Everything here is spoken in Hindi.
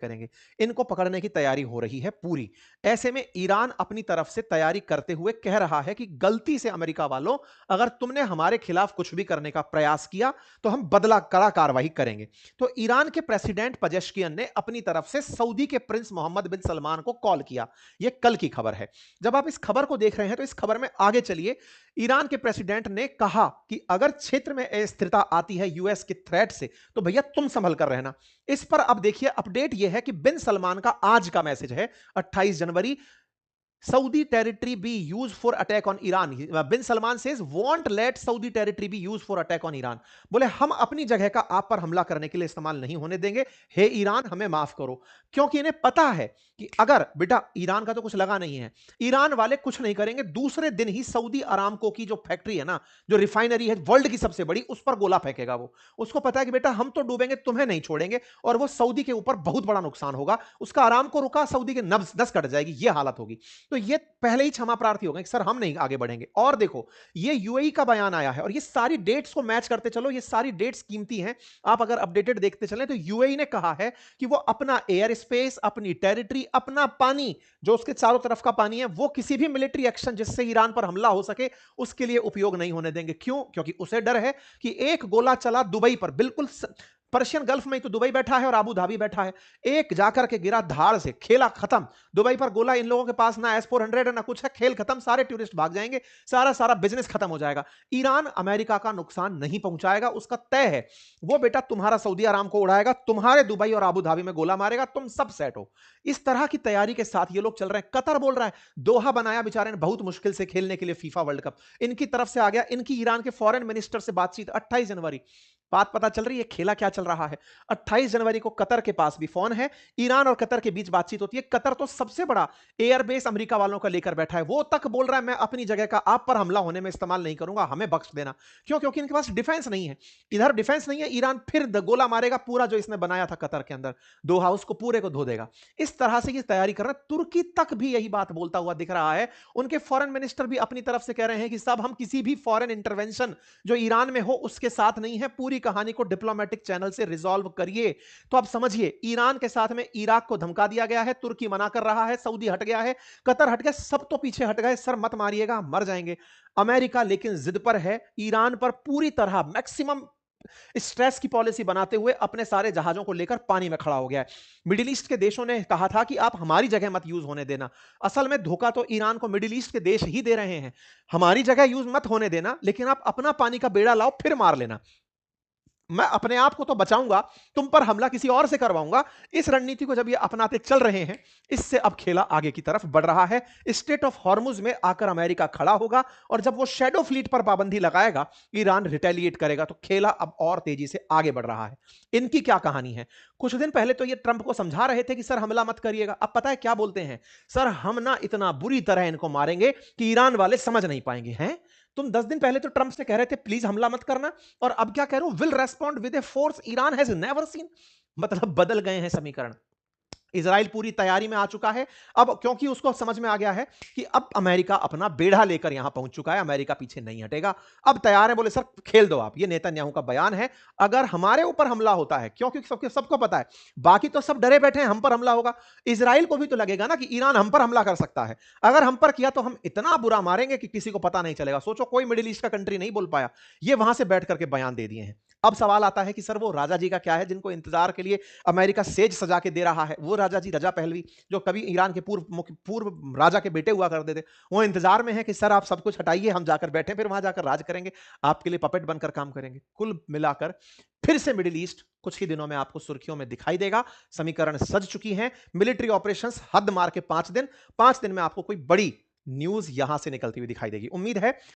करेंगे। इनको पकड़ने की तैयारी हो रही है पूरी। ऐसे में ईरान अपनी तरफ से तैयारी करते हुए कह रहा है कि गलती से अमेरिका वालों, अगर तुमने हमारे खिलाफ कुछ भी करने का प्रयास किया तो हम बदला कड़ा कार्रवाई करेंगे। तो ईरान के प्रेसिडेंट पजेश्कियन ने अपनी तरफ से सऊदी के प्रिंस मोहम्मद बिन सलमान को कॉल किया। यह कल की खबर है। जब आप इस खबर को देख रहे हैं तो इस खबर में आगे चलिए। ईरान के प्रेसिडेंट ने कहा कि अगर क्षेत्र में अस्थिरता आती है यूएस के थ्रेट से, तो भैया तुम संभल कर रहना। इस पर अब देखिए अपडेट यह है कि बिन सलमान का आज का मैसेज है, 28 जनवरी, Saudi territory be used for attack on Iran. Bin Salman says won't let Saudi territory be used for attack on Iran. बोले हम अपनी जगह का आप पर हमला करने के लिए इस्तेमाल नहीं होने देंगे। हे ईरान हमें माफ करो। क्योंकि इन्हें पता है कि अगर बेटा ईरान का तो कुछ लगा नहीं है, ईरान वाले कुछ नहीं करेंगे, दूसरे दिन ही सऊदी अरामको की जो फैक्ट्री है ना, जो रिफाइनरी है वर्ल्ड की सबसे बड़ी, उस पर गोला फेंकेगा वो। उसको पता है कि बेटा हम तो डूबेंगे, तुम्हें नहीं छोड़ेंगे, और वो सऊदी के ऊपर बहुत बड़ा नुकसान होगा। उसका अरामको रुका, सऊदी के नब्ज नस कट जाएगी, ये हालत होगी। तो ये पहले ही क्षमा प्रार्थी हो गए कि सर हम नहीं आगे बढ़ेंगे। और देखो ये यूएई का बयान आया है और ये सारी डेट्स को मैच करते चलो, ये सारी डेट्स कीमती हैं। आप अगर अपडेटेड देखते चलें तो यूएई ने कहा है कि वो अपना एयर स्पेस, अपनी टेरिटरी, अपना पानी, जो उसके चारों तरफ का पानी है, वो किसी भी मिलिट्री एक्शन जिससे ईरान पर हमला हो सके उसके लिए उपयोग नहीं होने देंगे। क्यों? क्योंकि उसे डर है कि एक गोला चला दुबई पर, बिल्कुल पर्शियन गल्फ में, तो दुबई बैठा है और अबू धाबी बैठा है, एक जाकर के गिरा धाड़ से, खेला खत्म। दुबई पर गोला, इन लोगों के पास ना S-400 है ना कुछ है, खेल खत्म, सारे टूरिस्ट भाग जाएंगे, सारा सारा बिजनेस खत्म हो जाएगा। ईरान अमेरिका का नुकसान नहीं पहुंचाएगा, उसका तय है। वो बेटा तुम्हारा सऊदी आराम को उड़ाएगा, तुम्हारे दुबई और अबू धाबी में गोला मारेगा, तुम सब सेट हो। इस तरह की तैयारी के साथ ये लोग चल रहे हैं। कतर बोल रहा है, दोहा बनाया बेचारे ने बहुत मुश्किल से खेलने के लिए फीफा वर्ल्ड कप, इनकी तरफ से आ गया। इनकी ईरान के फॉरेन मिनिस्टर से बातचीत 28 जनवरी, बात पता चल रही है खेला क्या चल रहा है। 28 जनवरी को कतर के पास भी फोन है, ईरान और कतर के बीच बातचीत होती है। कतर तो सबसे बड़ा एयरबेस अमेरिका वालों का लेकर बैठा है, वो तक बोल रहा है मैं अपनी जगह का आप पर हमला होने में इस्तेमाल नहीं करूंगा, हमें बख्श देना। क्यों? क्योंकि इनके पास डिफेंस नहीं है। इधर डिफेंस नहीं है, ईरान फिर गोला मारेगा, पूरा जो इसने बनाया था कतर के अंदर दो हाउस को, पूरे को धो देगा। इस तरह से ये तैयारी कर रहे हैं। तुर्की तक भी यही बात बोलता हुआ दिख रहा है। उनके फॉरेन मिनिस्टर भी अपनी तरफ से कह रहे हैं कि सब हम किसी भी फॉरेन इंटरवेंशन जो ईरान में हो उसके साथ नहीं है, पूरी कहानी को डिप्लोमेटिक चैनल से रिजॉल्व करिए। तो अब समझिए, ईरान के साथ में इराक को धमका दिया गया है, तुर्की मना कर रहा है, सऊदी हट गया है, कतर हट गया, सब तो पीछे हट गए, सर मत मारिएगा मर जाएंगे। अमेरिका लेकिन जिद पर है, ईरान पर पूरी तरह मैक्सिमम स्ट्रेस की पॉलिसी बनाते हुए अपने सारे जहाजों को लेकर पानी में खड़ा हो गया है। मिडिल ईस्ट के देशों ने कहा था कि आप हमारी जगह मत यूज होने देना। असल में धोखा तो ईरान को मिडिल ईस्ट के देश ही दे रहे हैं, हमारी जगह यूज मत होने देना, लेकिन आप अपना पानी का बेड़ा लाओ फिर मार लेना। मैं अपने आप को तो बचाऊंगा, तुम पर हमला किसी और से करवाऊंगा। इस रणनीति को जब ये अपनाते चल रहे हैं, इससे अब खेला आगे की तरफ बढ़ रहा है। स्टेट ऑफ हॉर्मुज में आकर अमेरिका खड़ा होगा और जब वो शैडो फ्लीट पर पाबंदी लगाएगा, ईरान रिटेलिएट करेगा। तो खेला अब और तेजी से आगे बढ़ रहा है। इनकी क्या कहानी है? कुछ दिन पहले तो ये ट्रंप को समझा रहे थे कि सर हमला मत करिएगा, अब पता है क्या बोलते हैं? सर हम ना इतना बुरी तरह इनको मारेंगे कि ईरान वाले समझ नहीं पाएंगे। हैं? तुम 10 दिन पहले तो ट्रंप से कह रहे थे प्लीज हमला मत करना, और अब क्या कह रहे हो? Will respond with a force Iran has never seen. मतलब बदल गए हैं समीकरण। इजराइल पूरी तैयारी में आ चुका है अब, क्योंकि उसको समझ में आ गया है कि अब अमेरिका अपना बेड़ा लेकर यहां पहुंच चुका है, अमेरिका पीछे नहीं हटेगा। अब तैयार है, बोले सर खेल दो आप। ये नेतन्याहू का बयान है। अगर हमारे ऊपर हमला होता है, क्योंकि सबको पता है, बाकी तो सब डरे बैठे हैं हम पर हमला होगा, इजराइल को भी तो लगेगा ना कि ईरान हम पर हमला कर सकता है। अगर हम पर किया तो हम इतना बुरा मारेंगे कि किसी को पता नहीं चलेगा। सोचो, कोई मिडिल ईस्ट का कंट्री नहीं बोल पाया, ये वहां से बैठ करके बयान दे दिए हैं। अब सवाल आता है कि सर वो राजा जी का क्या है जिनको इंतजार के लिए अमेरिका सेज सजा के दे रहा है? वो राजा जी, रजा पहलवी, जो कभी ईरान के पूर्व राजा के बेटे हुआ करते थे, वो इंतजार में है कि सर आप सब कुछ हटाइए, हम जाकर बैठे, फिर वहां जाकर राज करेंगे, आपके लिए पपेट बनकर काम करेंगे। कुल मिलाकर फिर से मिडिल ईस्ट कुछ ही दिनों में आपको सुर्खियों में दिखाई देगा। समीकरण सज चुकी हैं। मिलिट्री ऑपरेशंस हद मार के 5 दिन, 5 दिन में आपको कोई बड़ी न्यूज यहां से निकलती हुई दिखाई देगी। उम्मीद है